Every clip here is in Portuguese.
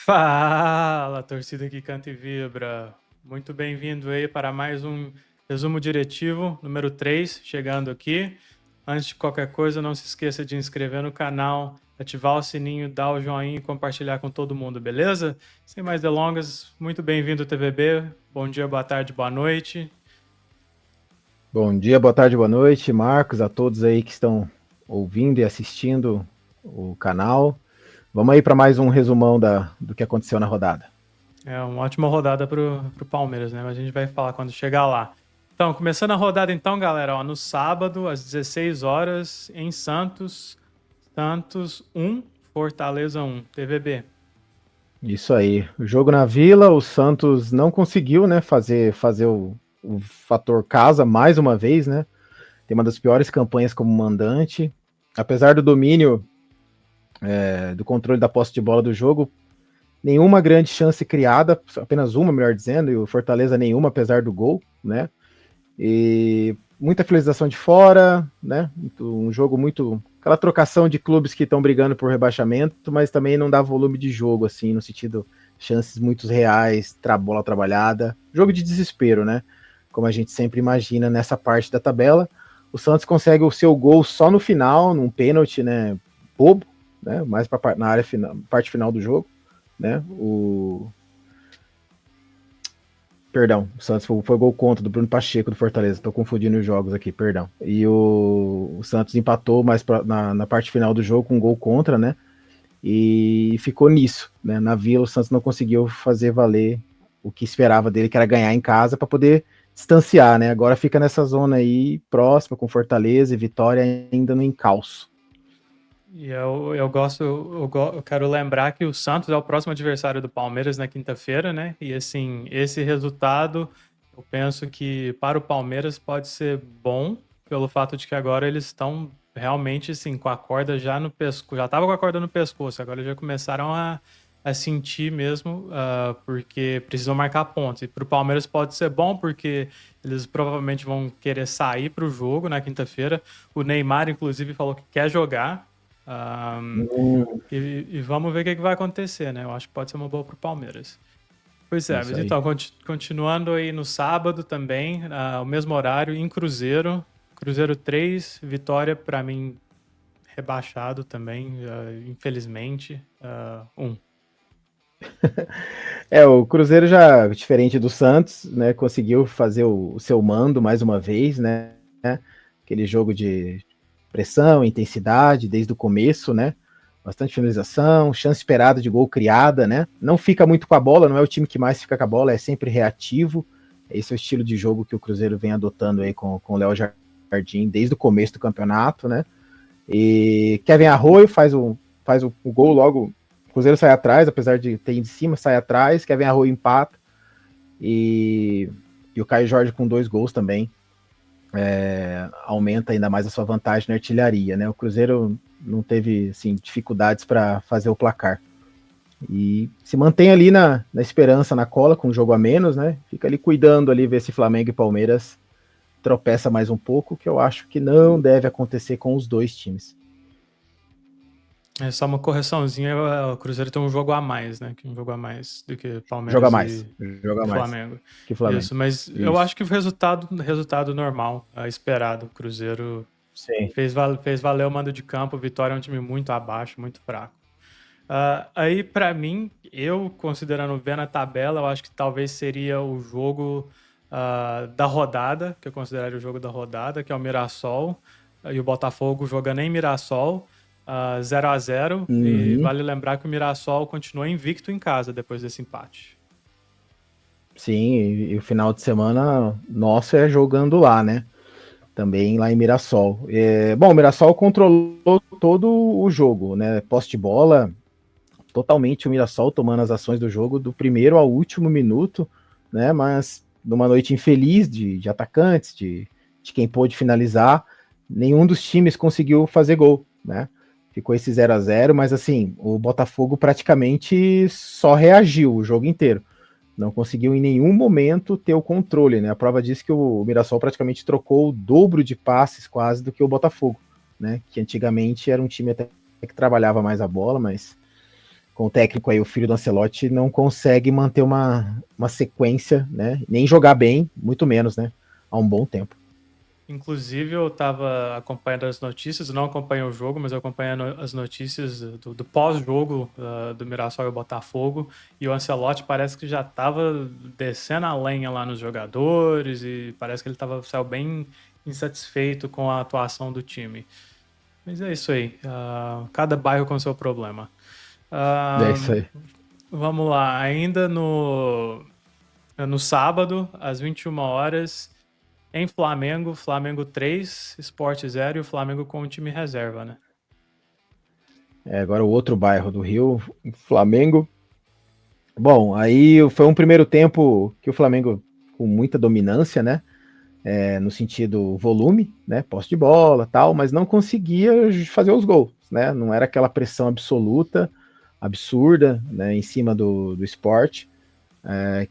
Fala, torcida que canta e vibra. Muito bem-vindo aí para mais um resumo diretivo número 3, chegando aqui. Antes de qualquer coisa, não se esqueça de inscrever no canal, ativar o sininho, dar o joinha e compartilhar com todo mundo, beleza? Sem mais delongas, muito bem-vindo TVB. Bom dia, boa tarde, boa noite. Bom dia, boa tarde, boa noite, Marcos, a todos aí que estão ouvindo e assistindo o canal. Vamos aí para mais um resumão do que aconteceu na rodada. É uma ótima rodada pro Palmeiras, né? Mas a gente vai falar quando chegar lá. Então, começando a rodada então, galera, ó, no sábado, às 16 horas, em Santos, Santos 1, Fortaleza 1, TVB. Isso aí, o jogo na Vila, o Santos não conseguiu, né, fazer o fator casa mais uma vez, né? Tem uma das piores campanhas como mandante. Apesar do domínio, do controle da posse de bola do jogo, nenhuma grande chance criada, apenas uma, melhor dizendo, e o Fortaleza nenhuma, apesar do gol, né? E muita finalização de fora, né? Um jogo muito. Aquela trocação de clubes que estão brigando por rebaixamento, mas também não dá volume de jogo, assim, no sentido, chances muito reais, bola trabalhada. Jogo de desespero, né? Como a gente sempre imagina nessa parte da tabela. O Santos consegue o seu gol só no final, num pênalti, né? Bobo, né? Mais para na área final, parte final do jogo, né? Perdão, o Santos foi gol contra do Bruno Pacheco do Fortaleza. Estou confundindo os jogos aqui, perdão. E o Santos empatou mais na parte final do jogo com um gol contra, né? E ficou nisso, né? Na Vila, o Santos não conseguiu fazer valer o que esperava dele, que era ganhar em casa para poder distanciar, né? Agora fica nessa zona aí próxima com Fortaleza e Vitória ainda no encalço. E eu quero lembrar que o Santos é o próximo adversário do Palmeiras na quinta-feira, né? E assim, esse resultado, eu penso que para o Palmeiras pode ser bom, pelo fato de que agora eles estão realmente assim, com a corda já no pescoço, já estava com a corda no pescoço, agora já começaram a sentir mesmo, porque precisam marcar pontos. E para o Palmeiras pode ser bom, porque eles provavelmente vão querer sair para o jogo na quinta-feira. O Neymar, inclusive, falou que quer jogar. Um, e vamos ver o que vai acontecer, né? Eu acho que pode ser uma boa para o Palmeiras. Pois é, Isso mas aí. então, continuando aí no sábado também, ao mesmo horário, em Cruzeiro. Cruzeiro 3, Vitória, para mim, rebaixado também, infelizmente. 1. O Cruzeiro já, diferente do Santos, né, conseguiu fazer o seu mando mais uma vez, né? Aquele jogo de pressão, intensidade desde o começo, né? Bastante finalização, chance esperada de gol criada, né? Não fica muito com a bola, não é o time que mais fica com a bola, é sempre reativo. Esse é o estilo de jogo que o Cruzeiro vem adotando aí com o Léo Jardim desde o começo do campeonato, né? E Kevin Arroio faz o gol logo. O Cruzeiro sai atrás, apesar de ter ido de cima, sai atrás. Kevin Arroio empata. E o Caio Jorge com 2 gols também. Aumenta ainda mais a sua vantagem na artilharia, né? O Cruzeiro não teve assim, dificuldades para fazer o placar. E se mantém ali na esperança, na cola, com um jogo a menos, né? Fica ali cuidando ali, ver se Flamengo e Palmeiras tropeça mais um pouco, que eu acho que não deve acontecer com os dois times. É só uma correçãozinha, o Cruzeiro tem um jogo a mais, né? Um jogo a mais do que Joga Palmeiras mais, joga e mais Flamengo. que Flamengo. Isso, mas eu Isso. acho que o resultado normal, esperado. O Cruzeiro Sim. fez valer o mando de campo. Vitória é um time muito abaixo, muito fraco. Aí, para mim, eu considerando ver na tabela, eu acho que talvez seria o jogo da rodada, que eu considero o jogo da rodada, que é o Mirassol, e o Botafogo jogando em Mirassol, 0-0. E Uhum. vale lembrar que o Mirassol continua invicto em casa depois desse empate. Sim, e o final de semana nosso é jogando lá, né? Também lá em Mirassol. Bom, o Mirassol controlou todo o jogo, né? Posse de bola, totalmente o Mirassol tomando as ações do jogo do primeiro ao último minuto, né? Mas numa noite infeliz de atacantes, de quem pôde finalizar, nenhum dos times conseguiu fazer gol, né? Ficou esse 0-0, mas assim, o Botafogo praticamente só reagiu o jogo inteiro. Não conseguiu em nenhum momento ter o controle, né? A prova diz que o Mirassol praticamente trocou o dobro de passes quase do que o Botafogo, né? Que antigamente era um time até que trabalhava mais a bola, mas com o técnico aí, o filho do Ancelotti, não consegue manter uma sequência, né? Nem jogar bem, muito menos, né? Há um bom tempo. Inclusive, eu estava acompanhando as notícias, não acompanhei o jogo, mas eu acompanhando as notícias do pós-jogo do Mirassol e Botafogo, e o Ancelotti parece que já estava descendo a lenha lá nos jogadores, e parece que ele saiu bem insatisfeito com a atuação do time. Mas é isso aí, cada bairro com seu problema. É isso aí. Vamos lá, ainda no sábado, às 21 horas, em Flamengo, Flamengo 3, Sport 0 e o Flamengo com o time reserva, né? Agora o outro bairro do Rio, Flamengo. Bom, aí foi um primeiro tempo que o Flamengo com muita dominância, né? No sentido volume, né? Posse de bola, tal, mas não conseguia fazer os gols, né? Não era aquela pressão absoluta, absurda, né? Em cima do esporte,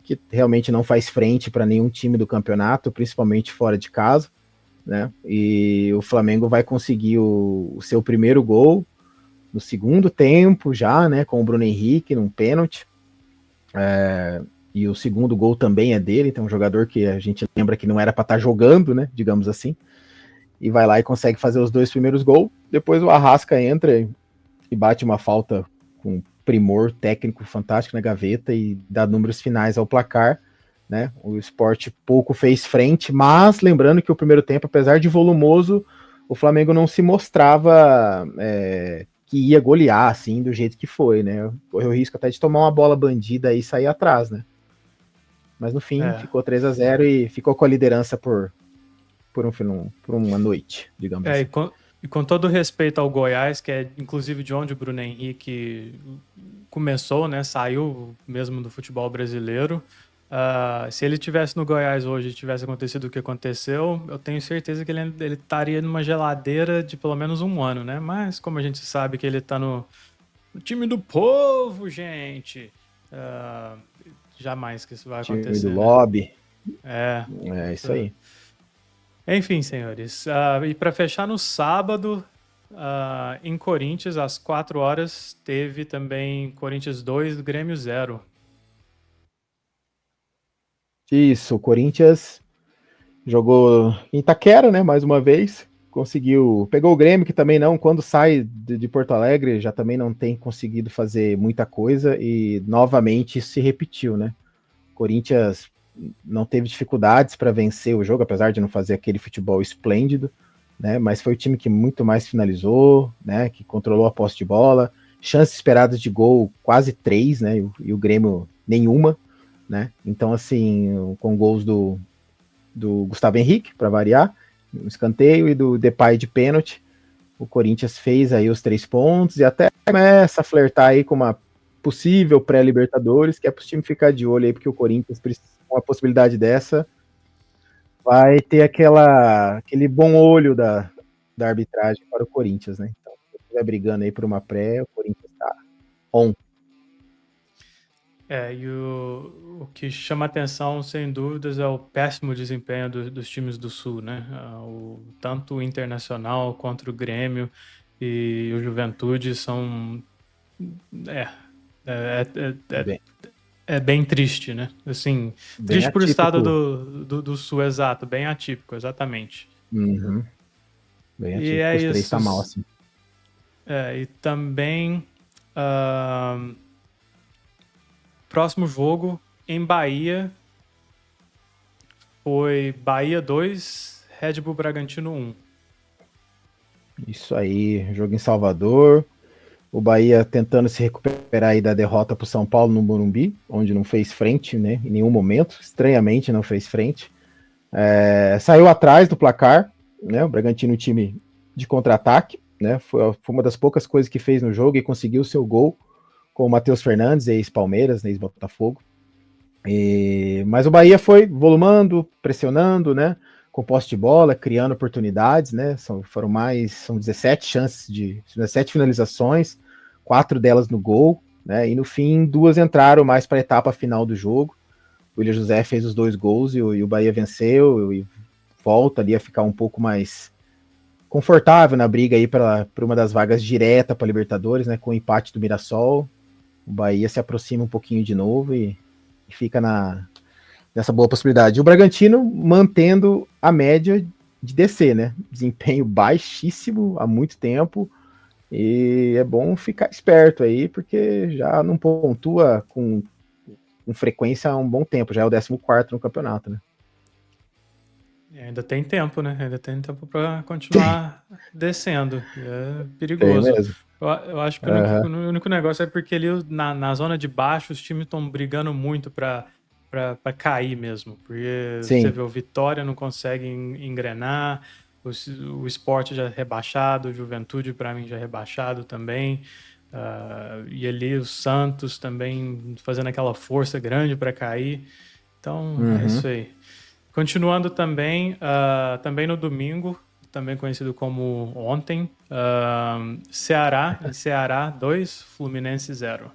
que realmente não faz frente para nenhum time do campeonato, principalmente fora de casa, né? E o Flamengo vai conseguir o seu primeiro gol no segundo tempo já, né? Com o Bruno Henrique num pênalti. E o segundo gol também é dele, então um jogador que a gente lembra que não era para estar jogando, né, digamos assim, e vai lá e consegue fazer os dois primeiros gols. Depois o Arrasca entra e bate uma falta com primor técnico fantástico na gaveta e dá números finais ao placar, né? O Sport pouco fez frente, mas lembrando que o primeiro tempo, apesar de volumoso, o Flamengo não se mostrava que ia golear assim do jeito que foi, né? Correu o risco até de tomar uma bola bandida e sair atrás, né? Mas no fim ficou 3-0 e ficou com a liderança por uma noite, digamos assim. E com todo respeito ao Goiás, que é inclusive de onde o Bruno Henrique começou, né? Saiu mesmo do futebol brasileiro. Se ele tivesse no Goiás hoje e tivesse acontecido o que aconteceu, eu tenho certeza que ele estaria numa geladeira de pelo menos um ano, né? Mas como a gente sabe que ele está no time do povo, gente, jamais que isso vai acontecer. Time do lobby. É isso aí. Enfim, senhores. E para fechar no sábado, em Corinthians, às 4 horas, teve também Corinthians 2, Grêmio 0. Isso, o Corinthians jogou em Itaquera, né, mais uma vez. Pegou o Grêmio, que também não, quando sai de Porto Alegre, já também não tem conseguido fazer muita coisa, e novamente isso se repetiu, né? Corinthians não teve dificuldades para vencer o jogo, apesar de não fazer aquele futebol esplêndido, né? Mas foi o time que muito mais finalizou, né? Que controlou a posse de bola, chances esperadas de gol quase 3, né? E o Grêmio nenhuma, né? Então, assim, com gols do Gustavo Henrique, para variar, um escanteio, e do Depay de pênalti, o Corinthians fez aí os 3 pontos e até começa a flertar aí com uma possível pré-Libertadores, que é para os times ficar de olho aí, porque o Corinthians precisa, com uma possibilidade dessa, vai ter aquele bom olho da arbitragem para o Corinthians, né? Então, se estiver brigando aí por uma pré, o Corinthians está on. E o que chama atenção, sem dúvidas, é o péssimo desempenho dos times do Sul, né? Tanto o Internacional quanto o Grêmio e o Juventude são... É bem triste, né? Assim, bem triste atípico. Por estado do Sul, exato, bem atípico, exatamente. Uhum. Bem atípico, e os 3 tá mal, assim. E também... próximo jogo em Bahia foi Bahia 2, Red Bull Bragantino 1. Isso aí, jogo em Salvador. O Bahia tentando se recuperar aí da derrota para o São Paulo no Morumbi, onde não fez frente, né? Em nenhum momento, estranhamente não fez frente. Saiu atrás do placar, né? O Bragantino, time de contra-ataque, né? Foi uma das poucas coisas que fez no jogo e conseguiu o seu gol com o Matheus Fernandes, ex-Palmeiras, ex-Botafogo. Mas o Bahia foi volumando, pressionando, né? Com posse de bola, criando oportunidades, né? São 17 chances 17 finalizações, 4 delas no gol, né? E no fim, 2 entraram mais para a etapa final do jogo. O William José fez os 2 gols e o Bahia venceu e volta ali a ficar um pouco mais confortável na briga aí para uma das vagas direta para Libertadores, né? Com o empate do Mirassol. o Bahia se aproxima um pouquinho de novo e fica nessa boa possibilidade. O Bragantino mantendo a média de descer, né? Desempenho baixíssimo há muito tempo, e é bom ficar esperto aí, porque já não pontua com frequência há um bom tempo, já é o 14º no campeonato, né? Ainda tem tempo, né? Ainda tem tempo para continuar descendo. É Tem perigoso. mesmo. Eu acho que o único negócio é porque ali na zona de baixo os times estão brigando muito para cair mesmo. Porque Sim. você vê, o Vitória não consegue engrenar, o Sport já é rebaixado, o Juventude para mim já é rebaixado também. E ali o Santos também fazendo aquela força grande para cair. Então é isso aí. Continuando também, também no domingo, também conhecido como ontem, Ceará 2, Fluminense 0.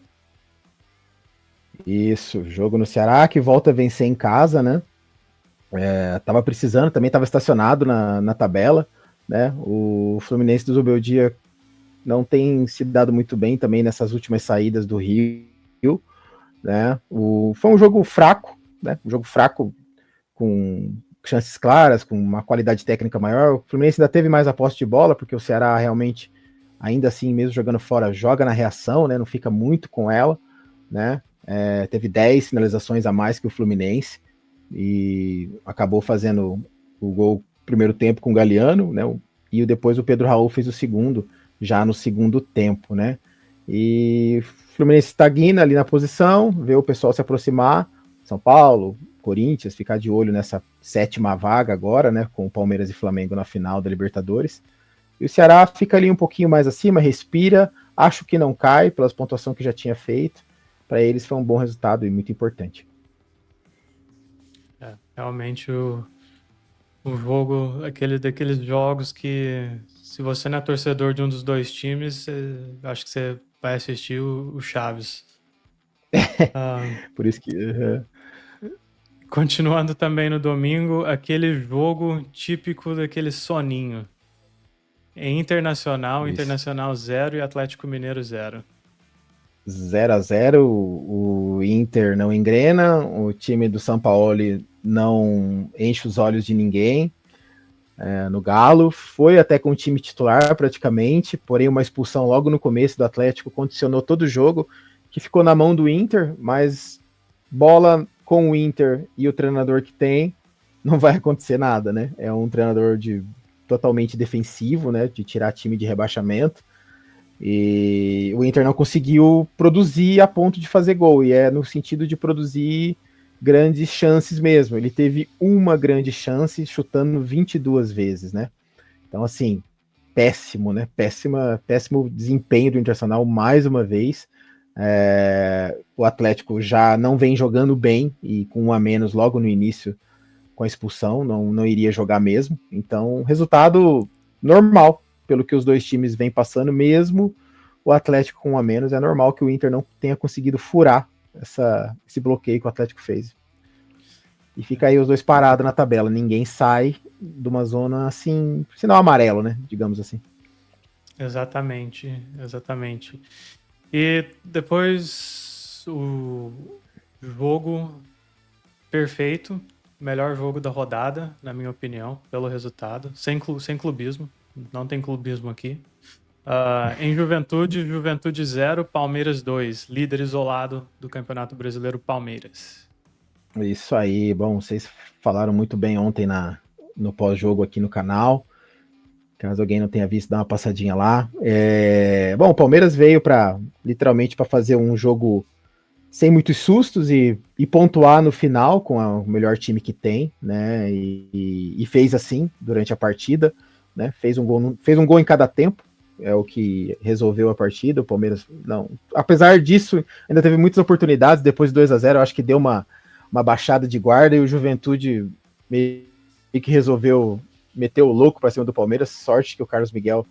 Isso, jogo no Ceará que volta a vencer em casa, né? Tava precisando, também estava estacionado na tabela, né? O Fluminense do Zubeldia não tem se dado muito bem também nessas últimas saídas do Rio, né? Foi um jogo fraco, né? Um jogo fraco com chances claras, com uma qualidade técnica maior. O Fluminense ainda teve mais a posse de bola, porque o Ceará realmente, ainda assim, mesmo jogando fora, joga na reação, né? Não fica muito com ela, né? Teve 10 finalizações a mais que o Fluminense e acabou fazendo o gol primeiro tempo com o Galeano, né? E depois o Pedro Raul fez o segundo, já no segundo tempo, né? E o Fluminense estagna ali na posição, vê o pessoal se aproximar, São Paulo, Corinthians, ficar de olho nessa 7ª vaga agora, né? Com o Palmeiras e Flamengo na final da Libertadores. E o Ceará fica ali um pouquinho mais acima, respira, acho que não cai pelas pontuação que já tinha feito. Para eles foi um bom resultado e muito importante. Realmente o jogo, daqueles jogos que, se você não é torcedor de um dos dois times, acho que você vai assistir o Chaves. Por isso que... Continuando também no domingo, aquele jogo típico daquele soninho. Internacional 0 e Atlético Mineiro 0. 0-0, o Inter não engrena, o time do São Paulo não enche os olhos de ninguém no Galo, foi até com o time titular praticamente, porém uma expulsão logo no começo do Atlético condicionou todo o jogo, que ficou na mão do Inter, mas bola com o Inter e o treinador que tem, não vai acontecer nada, né? É um treinador totalmente defensivo, né? De tirar time de rebaixamento. E o Inter não conseguiu produzir a ponto de fazer gol, e é no sentido de produzir grandes chances mesmo. Ele teve uma grande chance chutando 22 vezes, né? Então, assim, péssimo, né? Péssimo desempenho do Internacional mais uma vez. O Atlético já não vem jogando bem e com um a menos logo no início com a expulsão, não iria jogar mesmo. Então, resultado normal, pelo que os dois times vêm passando, mesmo o Atlético com um a menos, é normal que o Inter não tenha conseguido furar esse bloqueio que o Atlético fez. E fica aí os dois parados na tabela, ninguém sai de uma zona assim, sinal amarelo, né, digamos assim. Exatamente. E depois o jogo perfeito, melhor jogo da rodada, na minha opinião, pelo resultado, sem clubismo, não tem clubismo aqui. Em Juventude 0, Palmeiras 2, líder isolado do Campeonato Brasileiro, Palmeiras. Isso aí, bom, vocês falaram muito bem ontem no pós-jogo aqui no canal. Caso alguém não tenha visto, dá uma passadinha lá. Bom, o Palmeiras veio literalmente para fazer um jogo sem muitos sustos e pontuar no final com o melhor time que tem, né? E fez assim durante a partida, né? Fez um gol em cada tempo, é o que resolveu a partida. O Palmeiras, não, apesar disso, ainda teve muitas oportunidades. Depois de 2-0, eu acho que deu uma baixada de guarda e o Juventude meio que resolveu meter o louco para cima do Palmeiras. Sorte que o Carlos Miguel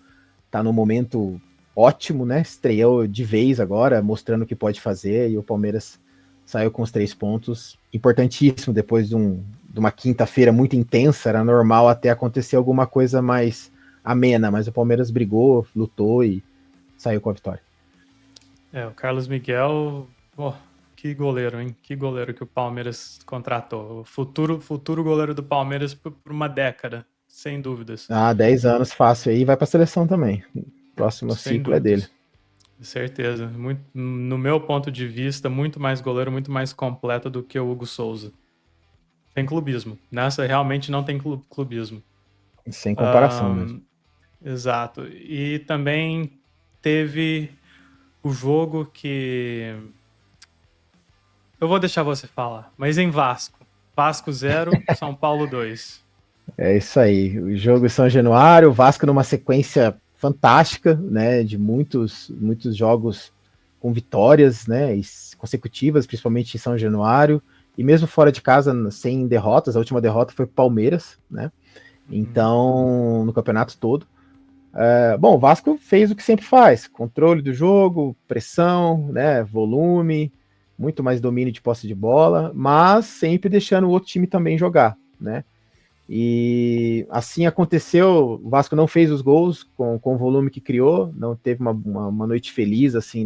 tá no momento ótimo, né? Estreou de vez agora, mostrando o que pode fazer, e o Palmeiras saiu com os 3 pontos, importantíssimo depois de uma quinta-feira muito intensa. Era normal até acontecer alguma coisa mais amena, mas o Palmeiras brigou, lutou e saiu com a vitória. O Carlos Miguel, pô, que goleiro, hein? Que goleiro que o Palmeiras contratou. O futuro goleiro do Palmeiras por uma década, sem dúvidas. 10 anos fácil aí, vai pra seleção também. Próximo Sem ciclo é dele. dúvidas. Certeza. Muito, no meu ponto de vista, muito mais goleiro, muito mais completo do que o Hugo Souza. Sem clubismo. Nessa realmente não tem clubismo. Sem comparação mesmo. Exato. E também teve o jogo que. Eu vou deixar você falar, mas em Vasco. Vasco 0, São Paulo 2. É isso aí. O jogo em São Januário, o Vasco numa sequência fantástica, né? De muitos jogos com vitórias, né? Consecutivas, principalmente em São Januário. E mesmo fora de casa, sem derrotas, a última derrota foi pro Palmeiras, né? Então, no campeonato todo. Bom, o Vasco fez o que sempre faz: controle do jogo, pressão, né? Volume, muito mais domínio de posse de bola, mas sempre deixando o outro time também jogar, né? E assim aconteceu. O Vasco não fez os gols com o volume que criou, não teve uma noite feliz assim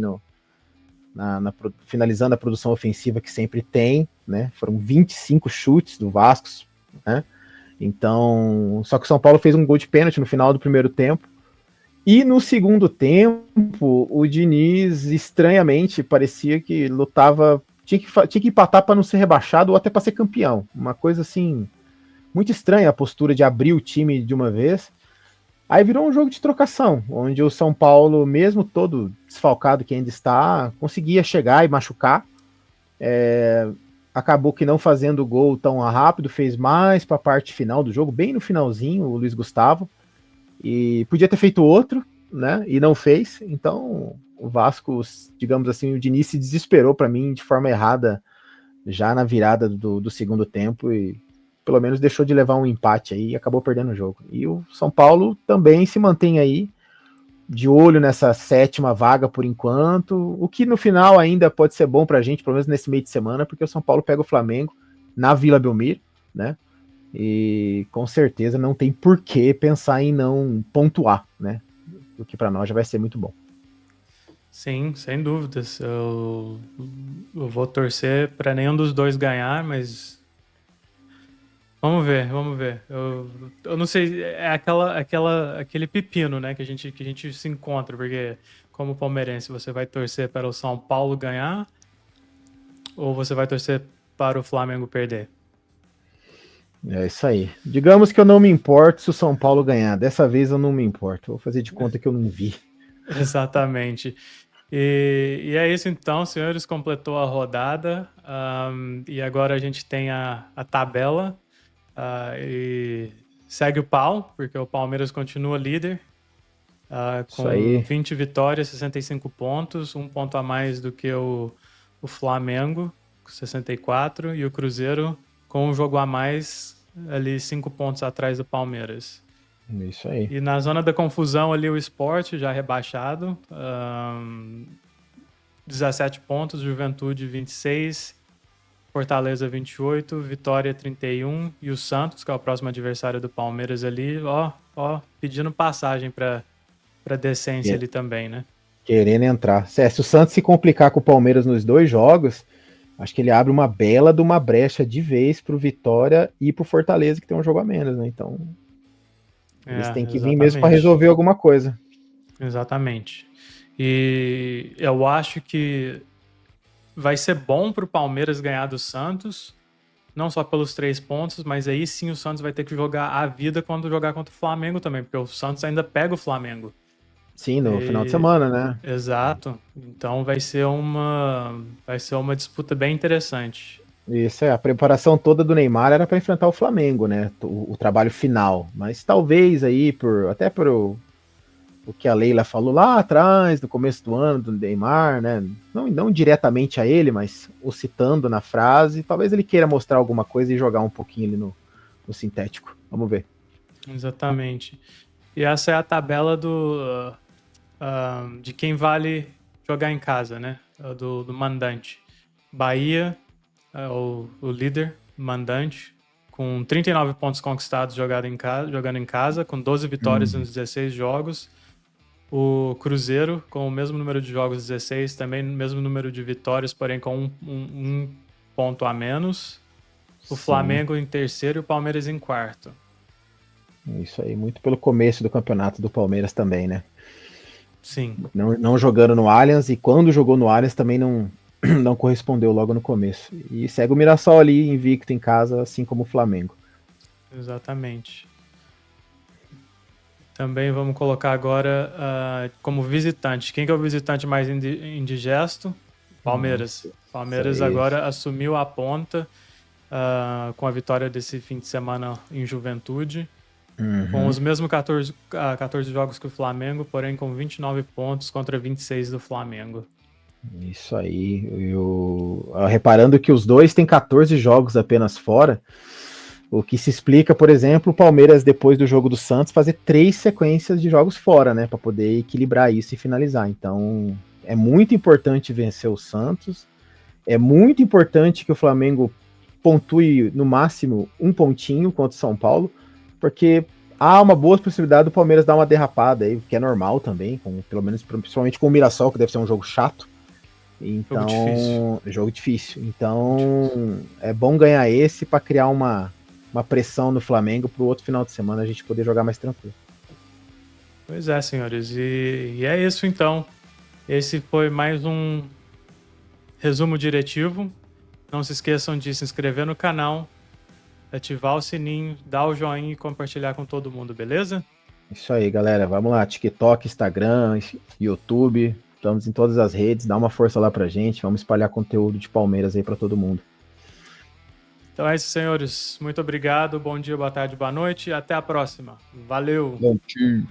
finalizando a produção ofensiva que sempre tem, né? Foram 25 chutes do Vasco, né? Então, só que o São Paulo fez um gol de pênalti no final do primeiro tempo. E no segundo tempo, o Diniz estranhamente parecia que lutava, tinha que empatar para não ser rebaixado ou até para ser campeão. Uma coisa assim muito estranha, a postura de abrir o time de uma vez. Aí virou um jogo de trocação, onde o São Paulo, mesmo todo desfalcado que ainda está, conseguia chegar e machucar. Acabou que não fazendo o gol tão rápido, fez mais para a parte final do jogo, bem no finalzinho, o Luiz Gustavo. E podia ter feito outro, né? E não fez. Então, o Vasco, digamos assim, o Diniz se desesperou para mim de forma errada já na virada do segundo tempo e pelo menos deixou de levar um empate aí e acabou perdendo o jogo. E o São Paulo também se mantém aí de olho nessa sétima vaga por enquanto, o que no final ainda pode ser bom pra gente, pelo menos nesse meio de semana, porque o São Paulo pega o Flamengo na Vila Belmiro, né? E com certeza não tem por que pensar em não pontuar, né? O que para nós já vai ser muito bom. Sim, sem dúvidas. Eu vou torcer para nenhum dos dois ganhar, mas vamos ver, vamos ver. Eu não sei, é aquele pepino, né, que a gente se encontra, porque como palmeirense você vai torcer para o São Paulo ganhar ou você vai torcer para o Flamengo perder? É isso aí. Digamos que eu não me importo se o São Paulo ganhar. Dessa vez eu não me importo. Vou fazer de conta que eu não vi. Exatamente. E é isso então, senhores, completou a rodada e agora a gente tem a tabela e segue o pau, porque o Palmeiras continua líder Isso com aí. 20 vitórias, 65 pontos, um ponto a mais do que o Flamengo, com 64, e o Cruzeiro com um jogo a mais, ali 5 pontos atrás do Palmeiras. Isso aí. E na zona da confusão ali o Sport já rebaixado, 17 pontos, Juventude 26, Fortaleza 28, Vitória 31 e o Santos, que é o próximo adversário do Palmeiras ali, pedindo passagem para decência ali também, né? Querendo entrar. Se o Santos se complicar com o Palmeiras nos dois jogos, acho que ele abre uma bela de uma brecha de vez pro Vitória e pro Fortaleza, que tem um jogo a menos, né? Então, eles têm que vir mesmo para Exatamente. resolver alguma coisa. Exatamente. E eu acho que vai ser bom pro Palmeiras ganhar do Santos, não só pelos 3 pontos, mas aí sim o Santos vai ter que jogar a vida quando jogar contra o Flamengo também, porque o Santos ainda pega o Flamengo. Sim, no final de semana, né? Exato. Então vai ser uma disputa bem interessante. Isso é, a preparação toda do Neymar era para enfrentar o Flamengo, né? O trabalho final. Mas talvez aí, até por o que a Leila falou lá atrás, no começo do ano, do Neymar, né? Não diretamente a ele, mas o citando na frase, talvez ele queira mostrar alguma coisa e jogar um pouquinho ali no sintético. Vamos ver. Exatamente. E essa é a tabela de quem vale jogar em casa, né? Do mandante. Bahia é o líder mandante, com 39 pontos conquistados jogando em casa, com 12 vitórias nos 16 jogos. O Cruzeiro, com o mesmo número de jogos, 16, também o mesmo número de vitórias, porém com um ponto a menos. O Sim. Flamengo em terceiro e o Palmeiras em quarto. Isso aí, muito pelo começo do campeonato do Palmeiras também, né? Sim. Não jogando no Allianz, e quando jogou no Allianz também não correspondeu logo no começo. E segue o Mirassol ali invicto em casa, assim como o Flamengo. Exatamente. Também vamos colocar agora como visitante. Quem que é o visitante mais indigesto? Palmeiras. Palmeiras agora assumiu a ponta com a vitória desse fim de semana em Juventude. Com os mesmos 14 jogos que o Flamengo, porém com 29 pontos contra 26 do Flamengo. Isso aí. Reparando que os dois têm 14 jogos apenas fora, o que se explica, por exemplo, o Palmeiras, depois do jogo do Santos, fazer 3 sequências de jogos fora, né? Para poder equilibrar isso e finalizar. Então, é muito importante vencer o Santos. É muito importante que o Flamengo pontue no máximo um pontinho contra o São Paulo, porque há uma boa possibilidade do Palmeiras dar uma derrapada aí, que é normal também, pelo menos principalmente com o Mirassol, que deve ser um jogo chato. Então, jogo difícil. Então, é bom ganhar esse para criar uma pressão no Flamengo para o outro final de semana a gente poder jogar mais tranquilo. Pois é, senhores. E é isso então. Esse foi mais um resumo diretivo. Não se esqueçam de se inscrever no canal, ativar o sininho, dar o joinha e compartilhar com todo mundo, beleza? Isso aí, galera. Vamos lá. TikTok, Instagram, YouTube. Estamos em todas as redes. Dá uma força lá pra gente. Vamos espalhar conteúdo de Palmeiras aí para todo mundo. Então é isso, senhores. Muito obrigado. Bom dia, boa tarde, boa noite. E até a próxima. Valeu! Bom dia.